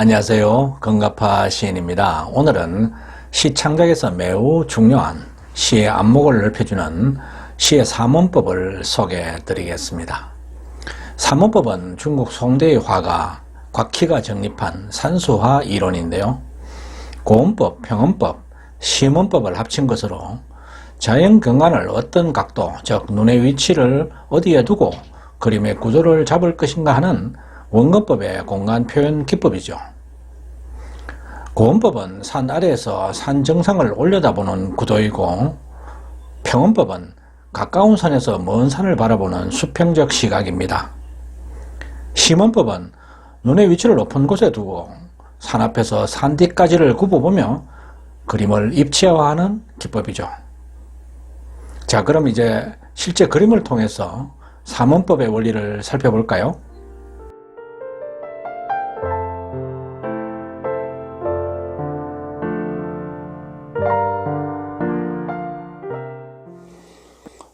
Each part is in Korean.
안녕하세요. 건가파 시인입니다. 오늘은 시 창작에서 매우 중요한 시의 안목을 넓혀주는 시의 사문법을 소개해 드리겠습니다. 사문법은 중국 송대의 화가 곽희가 정립한 산수화 이론인데요. 고음법, 평음법, 시문법을 합친 것으로 자연 경관을 어떤 각도, 즉 눈의 위치를 어디에 두고 그림의 구조를 잡을 것인가 하는 원근법의 공간 표현 기법이죠. 고음법은 산 아래에서 산 정상을 올려다보는 구도이고, 평음법은 가까운 산에서 먼 산을 바라보는 수평적 시각입니다. 시문법은 눈의 위치를 높은 곳에 두고 산 앞에서 산 뒤까지를 굽어보며 그림을 입체화하는 기법이죠. 자, 그럼 이제 실제 그림을 통해서 사문법의 원리를 살펴볼까요?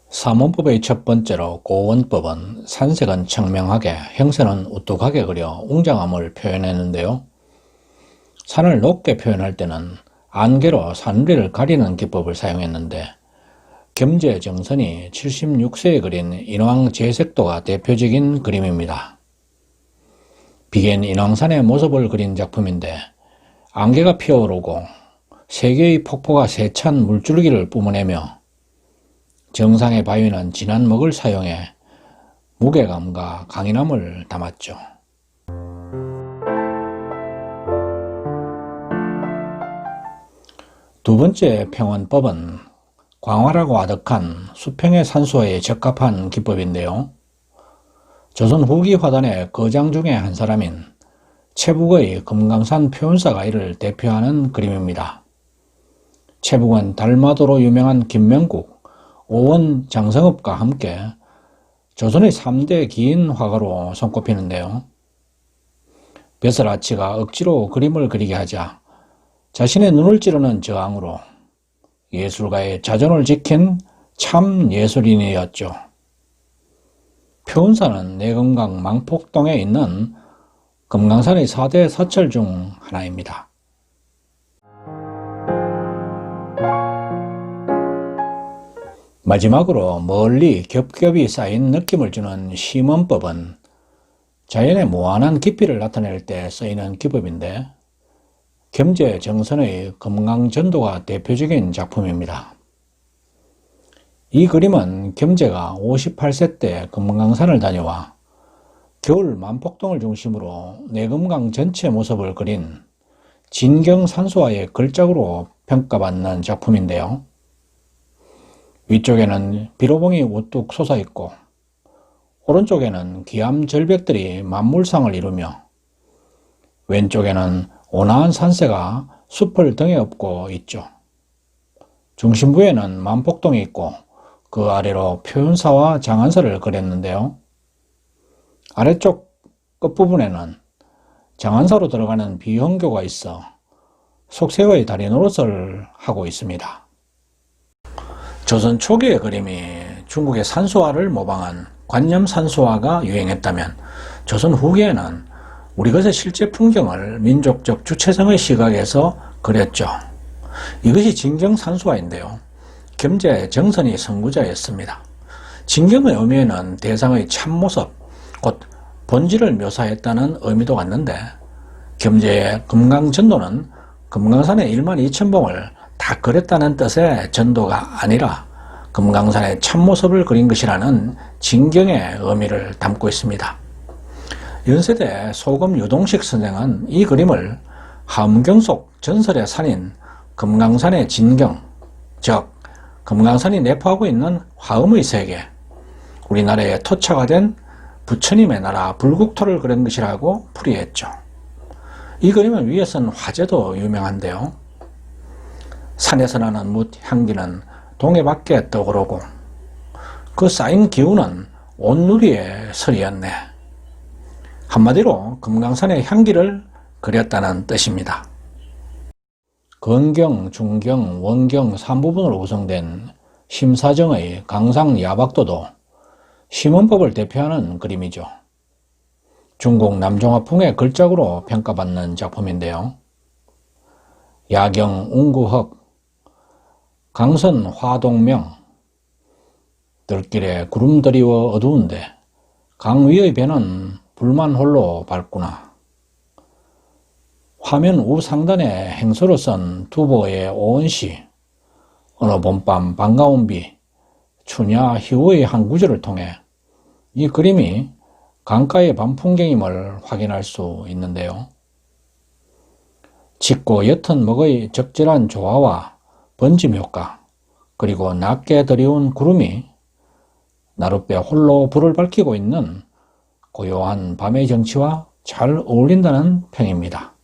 사문법의 첫 번째로 고원법은 산색은 청명하게, 형세는 우뚝하게 그려 웅장함을 표현했는데요. 산을 높게 표현할 때는 안개로 산위를 가리는 기법을 사용했는데, 겸재정선이 76세에 그린 인왕제색도가 대표적인 그림입니다. 비겐 인왕산의 모습을 그린 작품인데, 안개가 피어오르고 세 개의 폭포가 세찬 물줄기를 뿜어내며 정상의 바위는 진한 먹을 사용해 무게감과 강인함을 담았죠. 두 번째 평원법은 광활하고 아득한 수평의 산수화에 적합한 기법인데요. 조선 후기 화단의 거장 중에 한 사람인 최북의 금강산 표운사가 이를 대표하는 그림입니다. 최북은 달마도로 유명한 김명국, 오원 장성읍과 함께 조선의 3대 기인 화가로 손꼽히는데요. 벼슬아치가 억지로 그림을 그리게 하자 자신의 눈을 찌르는 저항으로 예술가의 자존을 지킨 참 예술인이었죠. 표운사는 내금강 망폭동에 있는 금강산의 4대 사철 중 하나입니다. 마지막으로 멀리 겹겹이 쌓인 느낌을 주는 시문법은 자연의 무한한 깊이를 나타낼 때 쓰이는 기법인데, 겸재정선의 금강전도가 대표적인 작품입니다. 이 그림은 겸재가 58세 때 금강산을 다녀와 겨울 만폭동을 중심으로 내금강 전체 모습을 그린 진경산수화의 걸작으로 평가받는 작품인데요. 위쪽에는 비로봉이 우뚝 솟아있고 오른쪽에는 기암절벽들이 만물상을 이루며 왼쪽에는 온화한 산세가 숲을 등에 업고 있죠. 중심부에는 만폭동이 있고 그 아래로 표운사와 장안사를 그렸는데요. 아래쪽 끝부분에는 장안사로 들어가는 비형교가 있어 속세의 다리 노릇을 하고 있습니다. 조선 초기의 그림이 중국의 산수화를 모방한 관념산수화가 유행했다면, 조선 후기에는 우리 것의 실제 풍경을 민족적 주체성의 시각에서 그렸죠. 이것이 진경산수화인데요. 겸재정선이 선구자였습니다. 진경의 의미에는 대상의 참모습, 곧 본질을 묘사했다는 의미도 같는데, 겸재의 금강전도는 금강산의 12,000봉을 다 그렸다는 뜻의 전도가 아니라 금강산의 참모습을 그린 것이라는 진경의 의미를 담고 있습니다. 연세대 소금 유동식 선생은 이 그림을 함경 속 전설의 산인 금강산의 진경, 즉 금강산이 내포하고 있는 화음의 세계, 우리나라에 토착화 된 부처님의 나라 불국토를 그린 것이라고 풀이했죠. 이 그림은 위에선 화재도 유명한데요. 산에서 나는 뭇 향기는 동해 밖에 떠오르고 그 쌓인 기운은 온누리의 설이었네. 한마디로 금강산의 향기를 그렸다는 뜻입니다. 건경, 중경, 원경 3부분으로 구성된 심사정의 강상 야박도도 시문법을 대표하는 그림이죠. 중국 남종화풍의 걸작으로 평가받는 작품인데요. 야경 웅구헉, 강선 화동명, 들길에 구름 드리워 어두운데 강 위의 배는 불만 홀로 밝구나. 화면 우상단에 행서로 쓴 두보의 오은시, 어느 봄밤 반가운 비, 추냐 희우의 한 구절을 통해 이 그림이 강가의 밤 풍경임을 확인할 수 있는데요. 짙고 옅은 먹의 적절한 조화와 번짐 효과, 그리고 낮게 드리운 구름이 나룻배 홀로 불을 밝히고 있는 고요한 밤의 정치와 잘 어울린다는 평입니다.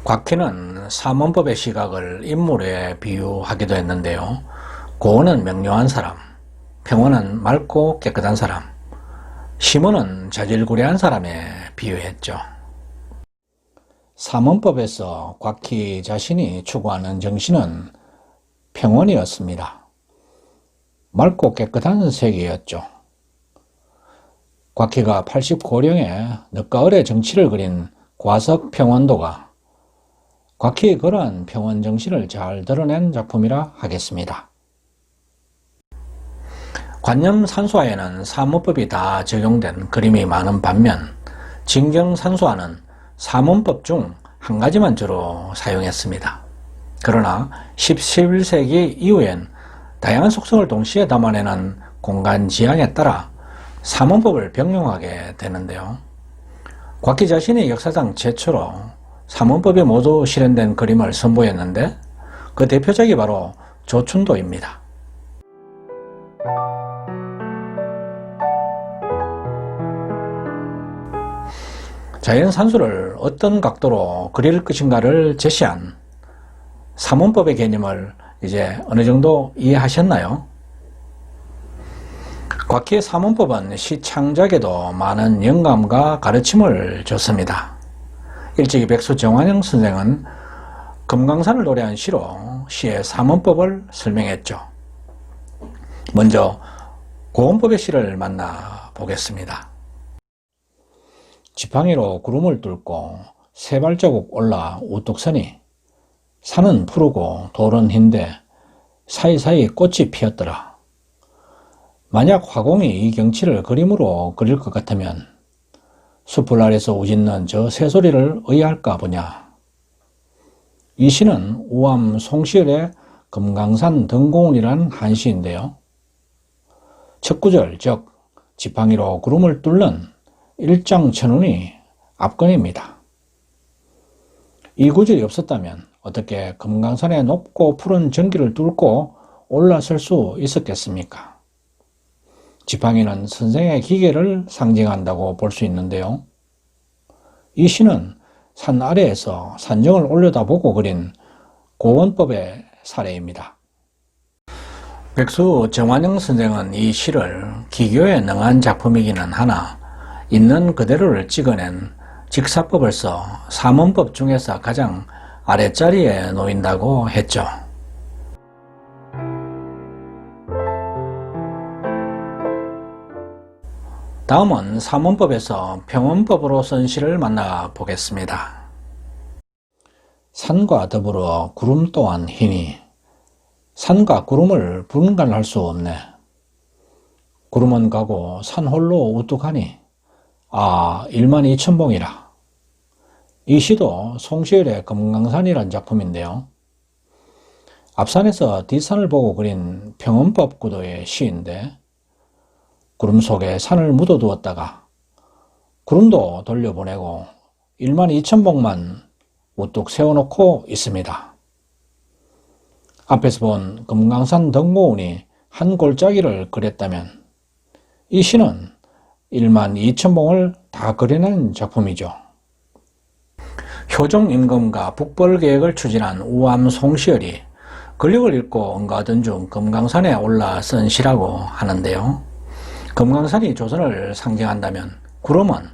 곽희는 삼원법의 시각을 인물에 비유하기도 했는데요. 고은은 명료한 사람, 평원은 맑고 깨끗한 사람, 심은은 자질구레한 사람에 비유했죠. 삼원법에서 곽희 자신이 추구하는 정신은 평원이었습니다. 맑고 깨끗한 세계였죠. 곽희가 80고령의 늦가 을의 정치를 그린 과석평원도가 곽희의 그러한 평원 정신을 잘 드러낸 작품이라 하겠습니다. 관념산수화에는 삼원법이 다 적용된 그림이 많은 반면 진경산수화는 삼원법 중 한 가지만 주로 사용했습니다. 그러나 11세기 이후엔 다양한 속성을 동시에 담아내는 공간 지향에 따라 삼원법을 병용하게 되는데요. 곽희 자신이 역사상 최초로 삼원법이 모두 실현된 그림을 선보였는데 그 대표작이 바로 조춘도입니다. 자연산수를 어떤 각도로 그릴 것인가를 제시한 삼원법의 개념을 이제 어느 정도 이해하셨나요? 곽희의 삼원법은 시 창작에도 많은 영감과 가르침을 줬습니다. 일찍이 백수 정환영 선생은 금강산을 노래한 시로 시의 삼원법을 설명했죠. 먼저 고원법의 시를 만나보겠습니다. 지팡이로 구름을 뚫고 세 발자국 올라 우뚝 서니 산은 푸르고 돌은 흰데 사이사이 꽃이 피었더라. 만약 화공이 이 경치를 그림으로 그릴 것 같으면 숲을 아래서 우짖는 저 새소리를 의아할까 보냐. 이 시는 우암 송시열의 금강산 등고운이라는 한 시인데요. 첫 구절, 즉 지팡이로 구름을 뚫는 일장천운이 압권입니다. 이 구절이 없었다면 어떻게 금강산의 높고 푸른 전기를 뚫고 올라설 수 있었겠습니까? 지팡이는 선생의 기계를 상징한다고 볼 수 있는데요. 이 시는 산 아래에서 산정을 올려다보고 그린 고원법의 사례입니다. 백수 정환영 선생은 이 시를 기교에 능한 작품이기는 하나 있는 그대로를 찍어낸 직사법을 써 삼원법 중에서 가장 아랫자리에 놓인다고 했죠. 다음은 삼원법에서 평원법으로 쓴 시를 만나보겠습니다. 산과 더불어 구름 또한 희니 산과 구름을 분간할 수 없네. 구름은 가고 산 홀로 우뚝하니 아 12,000봉이라. 이 시도 송시열의 금강산이란 작품인데요. 앞산에서 뒷산을 보고 그린 평원법 구도의 시인데 구름 속에 산을 묻어두었다가 구름도 돌려보내고 12,000봉만 우뚝 세워놓고 있습니다. 앞에서 본 금강산 등고운이 한 골짜기를 그렸다면 이 시는 12,000봉을 다 그려낸 작품이죠. 효종임금과 북벌계획을 추진한 우암 송시열이 근력을 잃고 응가하던 중 금강산에 올라 쓴 시라고 하는데요. 금강산이 조선을 상징한다면 구름은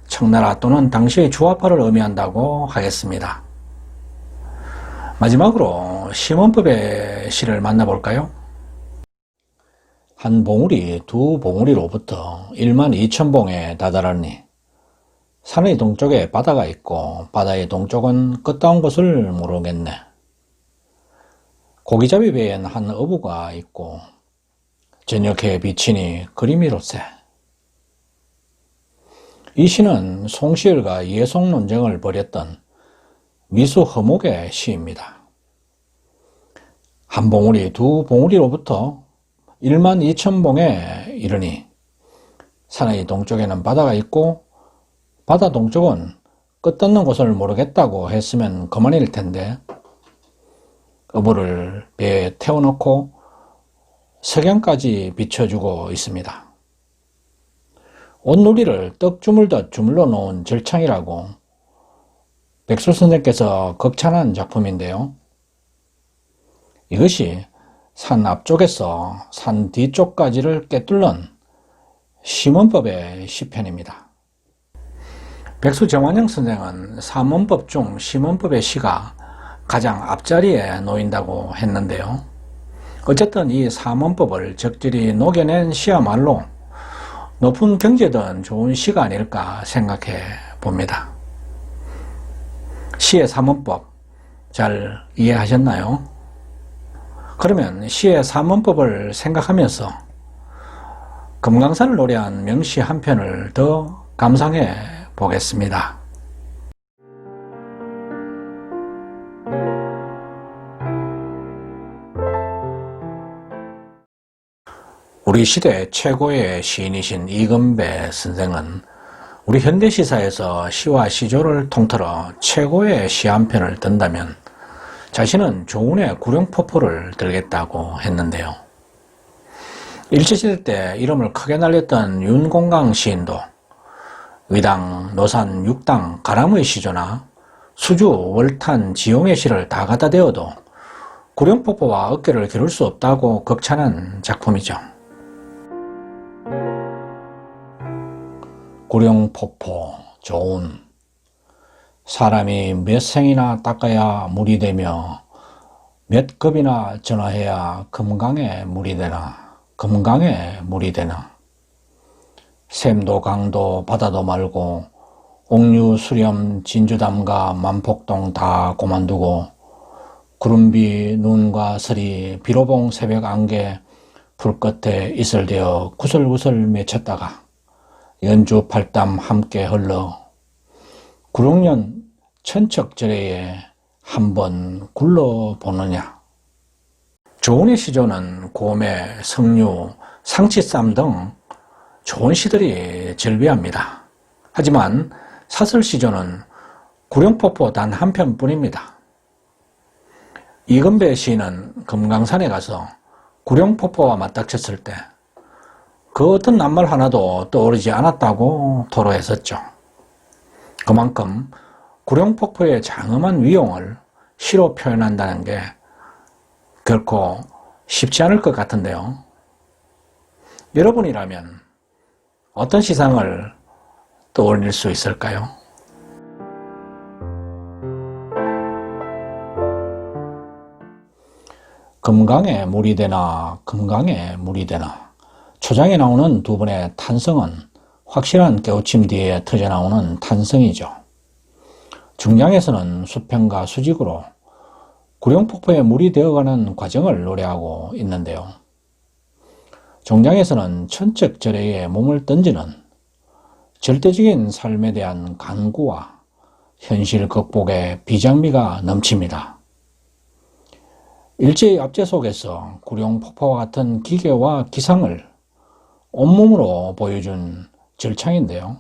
청나라 또는 당시의 주화파를 의미한다고 하겠습니다. 마지막으로 심원법의 시를 만나볼까요? 한 봉우리 두 봉우리로부터 12,000봉에 다다르니 산의 동쪽에 바다가 있고 바다의 동쪽은 끝다운 것을 모르겠네. 고기잡이 배엔 한 어부가 있고 저녁에 비치니 그림이로세. 이 시는 송시열과 예송 논쟁을 벌였던 미수 허목의 시입니다. 한 봉우리, 두 봉우리로부터 12,000봉에 이르니 산의 동쪽에는 바다가 있고 바다 동쪽은 끝없는 곳을 모르겠다고 했으면 그만일 텐데 어부를 배에 태워놓고 석양까지 비춰주고 있습니다. 온누리를 떡 주물듯 주물러 놓은 절창이라고 백설 선생께서 극찬한 작품인데요. 이것이 산 앞쪽에서 산 뒤쪽까지를 꿰뚫는 심원법의 시편입니다. 백수 정환영 선생은 삼원법 중 심원법의 시가 가장 앞자리에 놓인다고 했는데요. 어쨌든 이 삼원법을 적절히 녹여낸 시야말로 높은 경제든 좋은 시가 아닐까 생각해 봅니다. 시의 삼원법 잘 이해하셨나요? 그러면 시의 삼원법을 생각하면서 금강산을 노래한 명시 한 편을 더 감상해 보겠습니다. 우리 시대 최고의 시인이신 이건배 선생은 우리 현대시사에서 시와 시조를 통틀어 최고의 시 한 편을 든다면 자신은 조운의 구룡포포를 들겠다고 했는데요. 일제시대 때 이름을 크게 날렸던 윤공강 시인도 위당, 노산, 육당, 가람의 시조나 수주, 월탄, 지용의 시를 다 갖다 대어도 구룡포포와 어깨를 겨룰 수 없다고 극찬한 작품이죠. 구룡포포, 조운. 사람이 몇 생이나 닦아야 물이 되며 몇 급이나 전화해야 금강에 물이 되나, 금강에 물이 되나. 샘도 강도 바다도 말고 옥류 수렴 진주담과 만폭동 다 고만두고 구름비 눈과 서리 비로봉 새벽 안개 불끝에 이슬되어 구슬구슬 맺혔다가 연주 팔담 함께 흘러 구룡년 천척절에에 한번 굴러보느냐. 조운의 시조는 고매, 석류, 상치쌈 등 좋은 시들이 절비합니다. 하지만 사설시조는 구룡포포 단 한 편뿐입니다. 이건배 시인은 금강산에 가서 구룡포포와 맞닥쳤을 때 그 어떤 낱말 하나도 떠오르지 않았다고 토로했었죠. 그만큼 구룡포포의 장엄한 위용을 시로 표현한다는 게 결코 쉽지 않을 것 같은데요. 여러분이라면 어떤 시상을 떠올릴 수 있을까요? 금강에 물이 되나 금강에 물이 되나. 초장에 나오는 두 번의 탄성은 확실한 깨우침 뒤에 터져나오는 탄성이죠. 중장에서는 수평과 수직으로 구룡폭포에 물이 되어가는 과정을 노래하고 있는데요. 종장에서는 천척절에에 몸을 던지는 절대적인 삶에 대한 간구와 현실 극복의 비장미가 넘칩니다. 일제의 압제 속에서 구룡폭포와 같은 기계와 기상을 온몸으로 보여준 절창인데요.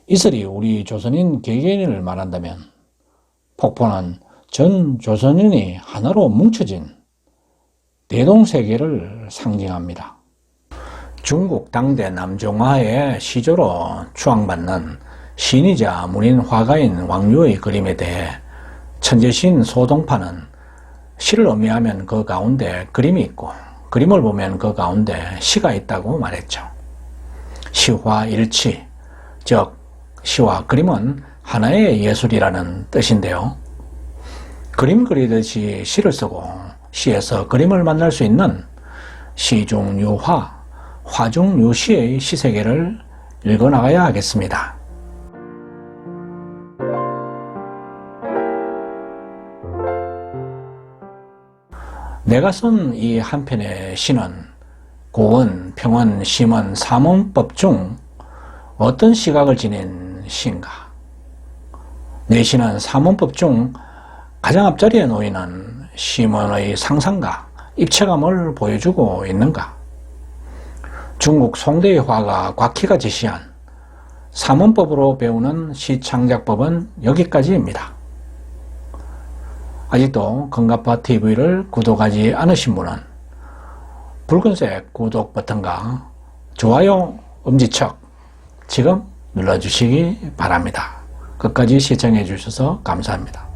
이슬이 우리 조선인 개개인을 말한다면 폭포는 전 조선인이 하나로 뭉쳐진 대동세계를 상징합니다. 중국 당대 남종화의 시조로 추앙받는 시인이자 문인 화가인 왕류의 그림에 대해 천재시인 소동파는 시를 의미하면 그 가운데 그림이 있고 그림을 보면 그 가운데 시가 있다고 말했죠. 시화일치, 즉 시와 그림은 하나의 예술이라는 뜻인데요. 그림 그리듯이 시를 쓰고 시에서 그림을 만날 수 있는 시중 유화, 화중 유시의 시세계를 읽어나가야 하겠습니다. 내가 쓴 이 한 편의 시는 고원, 평원, 심원, 삼원법 중 어떤 시각을 지닌 시인가? 내 시는 삼원법 중 가장 앞자리에 놓이는 심원의 상상과 입체감을 보여주고 있는가? 중국 송대의 화가 곽희가 제시한 삼원법으로 배우는 시창작법은 여기까지입니다. 아직도 건가파TV를 구독하지 않으신 분은 붉은색 구독 버튼과 좋아요 엄지척 지금 눌러주시기 바랍니다. 끝까지 시청해 주셔서 감사합니다.